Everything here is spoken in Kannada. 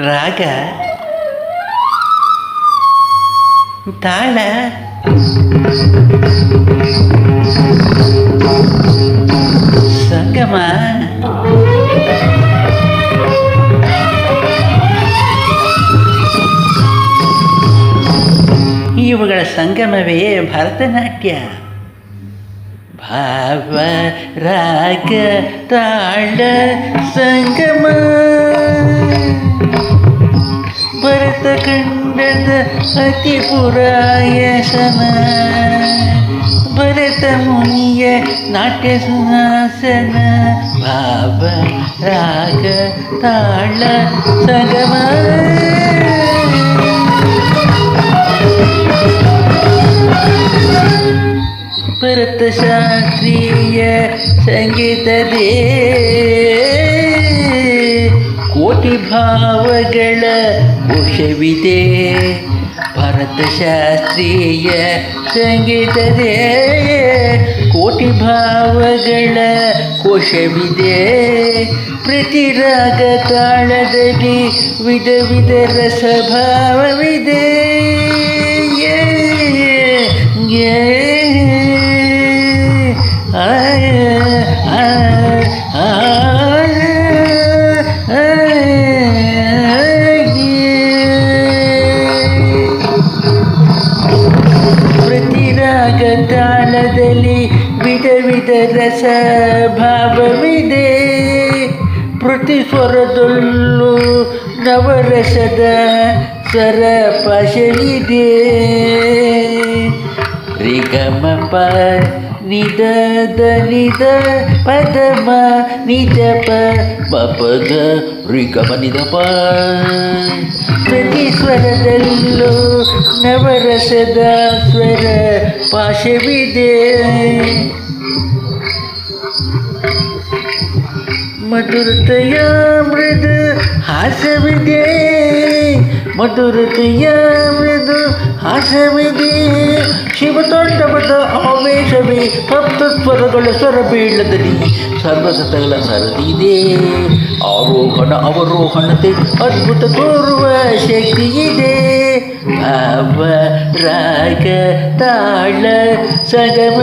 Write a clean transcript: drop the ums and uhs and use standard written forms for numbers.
ರಾಗ ತಾಳ ಸಂಗಮ ಇವುಗಳ ಸಂಗಮವೇ ಭರತನಾಟ್ಯ. ಭಾವ ರಾಗ ತಾಳ ಸಂಗಮ ಭರತ ಖಂಡದ ಅತಿ ಪುರಾಯಸನ ಭರತ ಮುನಿಯ ನಾಟ್ಯ ಸುಹಾಸನ. ಭಾವ ರಾಗ ತಾಳ ಸಂಗಮ ಭರತ ಶಾಸ್ತ್ರೀಯ ಸಂಗೀತದೇ ಕೋಟಿ ಭಾವಗಳ ಕೋಶವಿದೆ. ಭರತ ಶಾಸ್ತ್ರೀಯ ಸಂಗೀತದೇ ಕೋಟಿ ಭಾವಗಳ ಕೋಶವಿದೆ. ಪ್ರತಿ ರಾಗ ತಾಳದಲ್ಲಿ ವಿಧ ವಿಧ ರಸಭಾವವಿದೆ. ಪ್ರತಿ ರಾಗ ತಾಳದಲ್ಲಿ ವಿಧ ವಿಧ ರಸ ಭಾವವಿದೆ. ಪ್ರತಿ ಸ್ವರದಲ್ಲೂ ನವರಸದ ಸ್ವರ ಪಾಶವಿದೆ. ರಿಗಮ ಪ ನಿದ ದ ನಿದ ಪದಮ ನಿಜ ಪದ ರಿಗಮ ನಿದ ಪ. ಪ್ರತಿ ಸ್ವರದಲ್ಲೂ ನವರಸದ ಸ್ವರ ಪಾಶವಿದೆ. ಮಧುರತೆಯ ಮೃದು ಹಾಸವಿದೆ. ಮಧುರತೆಯ ಮೃದು ಹಾಸವಿದೆ. ಶಿವತಾಂಡವದ ಆವೇಶವೇ ಸಪ್ತಸ್ವರಗಳ ಸ್ವರ ಬೀಳದಲ್ಲಿ ಸರ್ವಸತಗಳ ಸರದಿದೆ. ಆರೋಹಣ ಅವರೋಹಣತೆ ಅದ್ಭುತ ತೋರುವ ಶಕ್ತಿ ಇದೆ. ಭಾವ ರಾಗ ತಾಳ ಸಂಗಮ